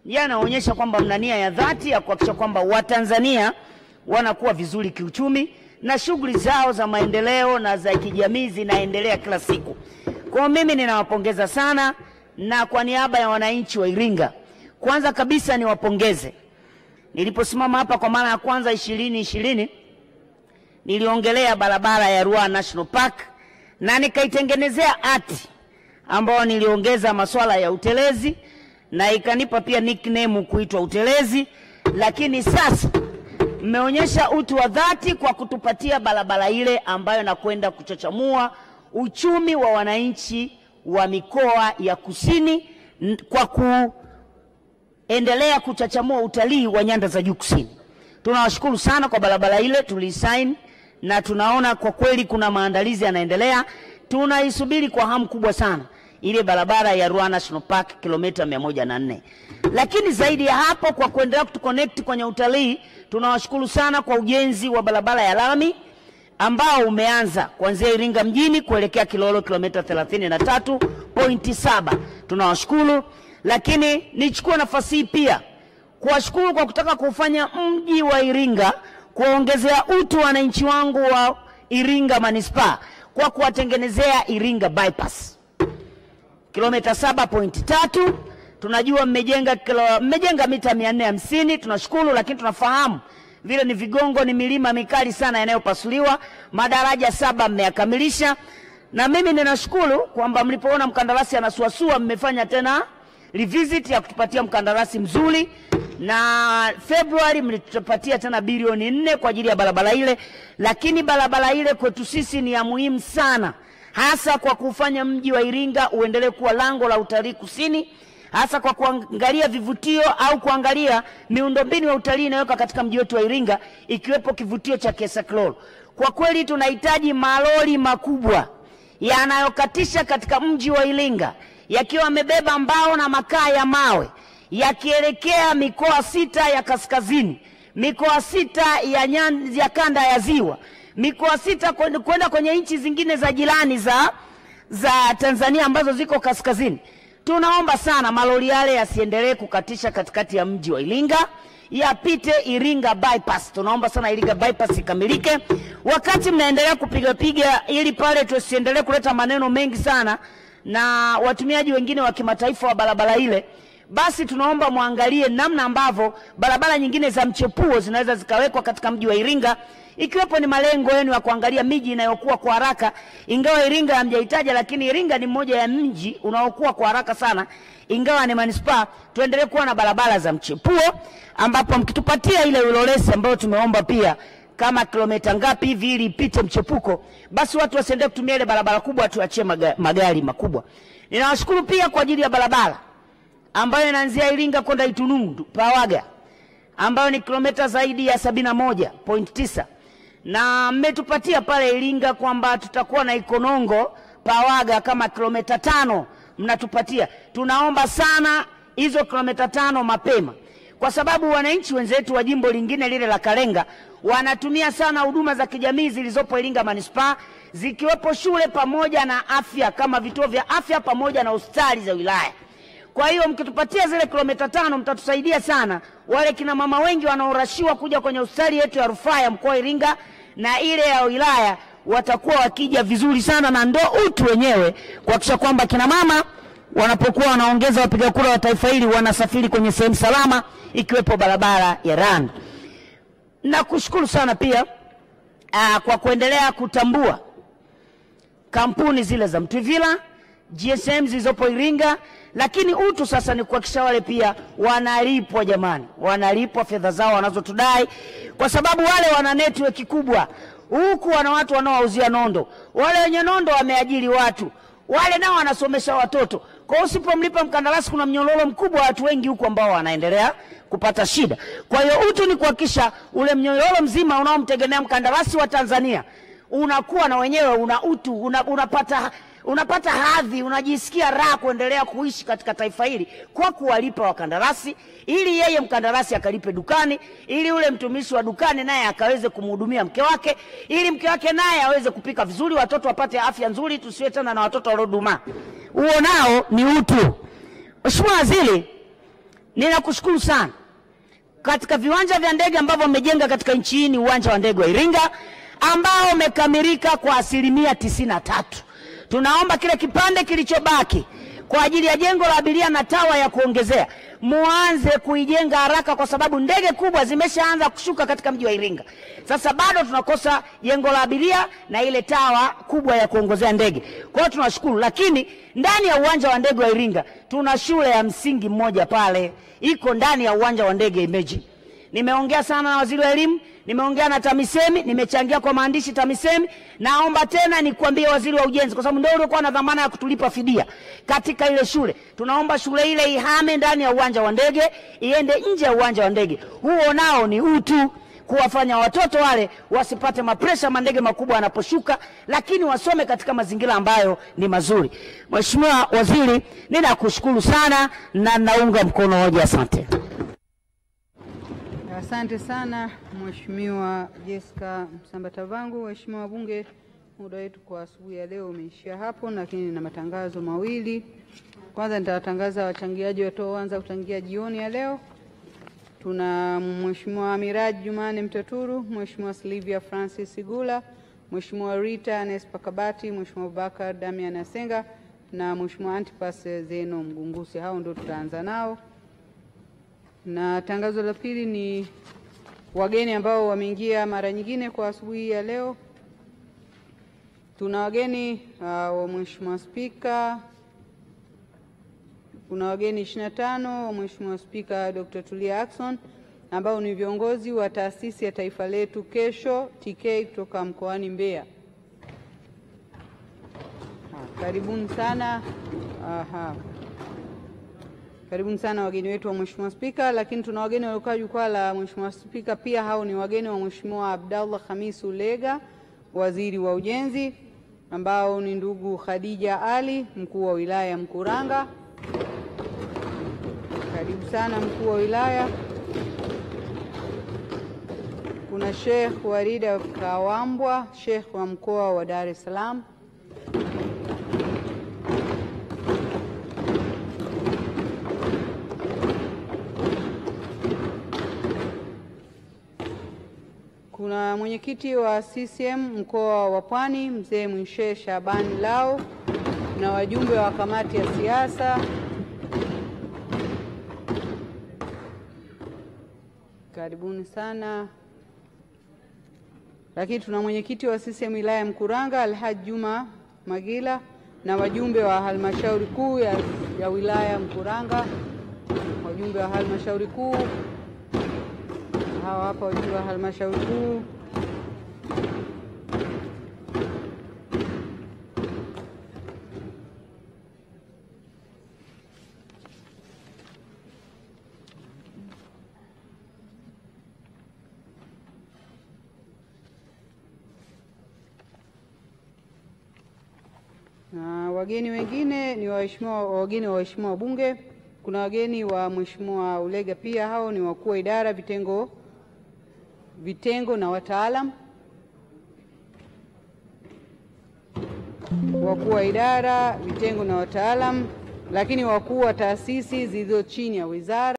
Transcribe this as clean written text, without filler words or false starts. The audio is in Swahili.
yanaonyesha kwamba mna nia ya dhati ya kuhakikisha kwamba Watanzania wanakuwa vizuri kiuchumi na shughuli zao za maendeleo na za kijamii zinaendelea kila siku. Kwa mimi ninawapongeza sana, na kwa niaba ya wananchi wa Iringa, kwanza kabisa niwapongeze. Niliposimama hapa kwa mara ya kwanza 2020 niliongelea barabara ya Ruaha National Park na nikaitengenezea hati ambayo niliongeza masuala ya utelezi na ikanipa pia nickname kuitwa utelezi. Lakini sasa mmeonyesha utu wa dhati kwa kutupatia barabara ile ambayo nakwenda kuchachamua uchumi wa wananchi wa mikoa ya kusini kwa kuendelea kuchachamua utalii wa nyanda za juu kusini. Tunawashukuru sana kwa barabara ile tulisign, na tunaona kwa kweli kuna maandalizi yanaendelea. Tunaisubiri kwa hamu kubwa sana ile barabara ya Ruaha National Park kilomita 104. Lakini zaidi ya hapo, kwa kuendelea kutuconnect kwenye utalii, tunawashukuru sana kwa ujenzi wa barabara ya lami ambao umeanza kuanzia Iringa mjini kuelekea Kilolo kilomita 33.7. Tunawashukuru. Lakini nichukue nafasi hii pia kuwashukuru kwa kutaka kufanya mji wa Iringa kuongezea utu wananchi wangu wa Iringa Manispaa kwa kuwatengenezea Iringa bypass kilomita 7.3. Tunajua mmejenga mita 450, tunashukuru, lakini tunafahamu vile ni vigongo, ni milima mikali sana yanayopasuliwa. Madaraja 7 mmeyakamilisha, na mimi ninashukuru kwamba mlipoona mkandarasi anasuasua mmefanya tena revisit ya kutupatia mkandarasi mzuri, na Februari mlitupatia tena bilioni 4 kwa ajili ya barabara ile. Lakini barabara ile kwetu sisi ni ya muhimu sana, hasa kwa kufanya mji wa Iringa uendelee kuwa lango la utalii kusini, hasa kwa kuangalia vivutio au kuangalia miundombinu ya utalii inayoweka katika mji wetu wa Iringa, ikiwepo kivutio cha Kesaklolo. Kwa kweli tunahitaji malori makubwa yanayokatisha katika mji wa Iringa yakiwa yamebeba mbao na makaa ya mawe yakielekea mikoa 6 ya kaskazini, mikoa 6 ya kanda ya ziwa, mikoa 6 kwenda kwenye nchi zingine za jirani za Tanzania ambazo ziko kaskazini. Tunaomba sana malori yale yasiendelee kukatisha katikati ya mji wa Iringa, yapite Iringa bypass. Tunaomba sana Iringa bypass ikamilike. Wakati mnaendelea kupiga ili pale tusiendelee kuleta maneno mengi sana na watumiaji wengine wa kimataifa wa barabara ile, basi tunaomba muangalie namna ambavyo barabara nyingine za mchepuo zinaweza zikawekwa katika mji wa Iringa, ikiwepo ni malengo yenu ya kuangalia miji inayokuwa kwa haraka. Ingawa Iringa hamjaitaja, lakini Iringa ni mmoja ya mji unaokuwa kwa haraka sana, ingawa ni manispaa. Tuendelee kuwa na barabara za mchepuo, ambapo mkitupatia ile Ulolesi ambayo tumeomba pia kama kilomita ngapi hivi ili ipite mchepuko, basi watu wasiendelee kutumia ile barabara kubwa, tuachie magari makubwa. Ninawashukuru pia kwa ajili ya barabara ambayo inaanzia Iringa kwenda Itunundu Pawaga, ambayo ni kilomita zaidi ya 71.9, na mmetupatia pale Iringa kwamba tutakuwa na Ikonongo Pawaga kama kilomita 5 mnatupatia. Tunaomba sana hizo kilomita 5 mapema, kwa sababu wananchi wenzetu wa jimbo lingine lile la Kalenga wanatumia sana huduma za kijamii zilizopo Iringa Manispaa, zikiwepo shule pamoja na afya kama vituo vya afya pamoja na hospitali za wilaya. Kwa hiyo mkitupatia zile kilomita 5 mtatusaidia sana. Wale kina mama wengi wanaorashiwa kuja kwenye hospitali yetu ya rufaa ya mkoa Iringa na ile ya wilaya watakuwa wakija vizuri sana, na ndo utu wenyewe kuhakikisha kwamba kina mama wanapokuwa wanaongeza wapiga kura wa taifa hili wanasafiri kwenye sehemu salama, ikiwepo barabara ya rami. Na kushukuru sana pia kwa kuendelea kutambua kampuni zile za Mtwivila, GSM zilizopo Iringa. Lakini utu sasa ni kuhakikisha wale pia wanalipwa, jamani, wanalipwa fedha zao wanazotudai, kwa sababu wale wana network kubwa huku, wana watu wanaouzia nondo, wale wenye nondo wameajiri watu, wale nao wanasomesha watoto. Kwa hiyo usipomlipa mkandarasi kuna mnyororo mkubwa wa watu wengi huku ambao wanaendelea kupata shida. Kwa hiyo utu ni kuhakikisha ule mnyororo mzima unaomtegemea mkandarasi wa Tanzania unakuwa na wenyewe una utu, unapata hadhi, unajisikia raha kuendelea kuishi katika taifa hili kwa kuwalipa wakandarasi, ili yeye mkandarasi akalipe dukani, ili ule mtumishi wa dukani naye akaweze kumhudumia mke wake, ili mke wake naye aweze kupika vizuri, watoto wapate afya nzuri, tusiwe tena na watoto waliodumaa. Huo nao ni utu. Mheshimiwa Waziri, ninakushukuru sana. Katika viwanja vya ndege ambavyo umejenga katika nchi hii ni uwanja wa ndege wa Iringa ambao umekamilika kwa 93%. Tunaomba kile kipande kilichobaki kwa ajili ya jengo la abiria na tawa ya kuongezea muanze kuijenga haraka, kwa sababu ndege kubwa zimeshaanza kushuka katika mji wa Iringa. Sasa bado tunakosa jengo la abiria na ile tawa kubwa ya kuongezea ndege. Kwa hiyo tunashukuru, lakini ndani ya uwanja wa ndege wa Iringa tuna shule ya msingi moja pale iko ndani ya uwanja wa ndege Imagine. Nimeongea sana na waziri wa elimu, nimeongea na TAMISEMI, nimechangia kwa maandishi TAMISEMI. Naomba tena nikwambie waziri wa ujenzi, kwa sababu ndio ulikuwa na dhamana ya kutulipa fidia katika ile shule. Tunaomba shule ile ihame ndani ya uwanja wa ndege, iende nje ya uwanja wa ndege. Huo nao ni utu, kuwafanya watoto wale wasipate mapresha mandege makubwa yanaposhuka, lakini wasome katika mazingira ambayo ni mazuri. Mheshimiwa Waziri, ninakushukuru sana na naunga mkono hoja. Asante. Asante sana Mheshimiwa Jessica Msambatavangu. Waheshimiwa wabunge, muda wetu kwa asubuhi ya leo umeishia hapo, lakini na matangazo mawili. Kwanza nitawatangaza wachangiaji watakaoanza kuchangia jioni ya leo. Tuna Mheshimiwa Miraji Jumane Mtaturu, Mheshimiwa Silvia Francis Sigula, Mheshimiwa Rita Nespa Kabati, Mheshimiwa Abubakar Damian Asenga na Mheshimiwa Antipas Zeno Mgungusi. Hao ndio tutaanza nao. Na tangazo la pili ni wageni ambao wameingia mara nyingine kwa asubuhi ya leo. Tuna wageni wa Mheshimiwa Spika. Kuna wageni 25 wa Mheshimiwa Spika Dr. Tulia Ackson ambao ni viongozi wa taasisi ya Taifa Letu Kesho TK kutoka mkoani Mbeya. Karibuni sana. Karibuni sana wageni wetu wa Mheshimiwa Spika. Lakini tuna wageni waliokaa jukwaa la Mheshimiwa Spika pia. Hao ni wageni wa Mheshimiwa Abdallah Khamis Ulega, waziri wa ujenzi, ambao ni ndugu Khadija Ali, mkuu wa wilaya ya Mkuranga. Karibu sana mkuu wa wilaya. Kuna Sheikh Warida Kawambwa, Sheikh wa mkoa wa Dar es Salaam. Kuna mwenyekiti wa CCM mkoa wa Pwani Mzee Mwinshe Shabani Lao na wajumbe wa kamati ya siasa. Karibuni sana. Lakini tuna mwenyekiti wa CCM wilaya ya Mkuranga Alhaji Juma Magila na wajumbe wa halmashauri kuu ya wilaya ya Mkuranga. Wajumbe wa halmashauri kuu hawa hapa, wajumbe wa halmashauri kuu. Na wageni wengine ni wageni wa waheshimiwa wabunge. Kuna wageni wa Mheshimiwa Ulega pia, hao ni wakuu wa idara, vitengo na wataalam. Wakuu wa idara, vitengo na wataalam, lakini wakuu wa taasisi zilizo chini ya wizara.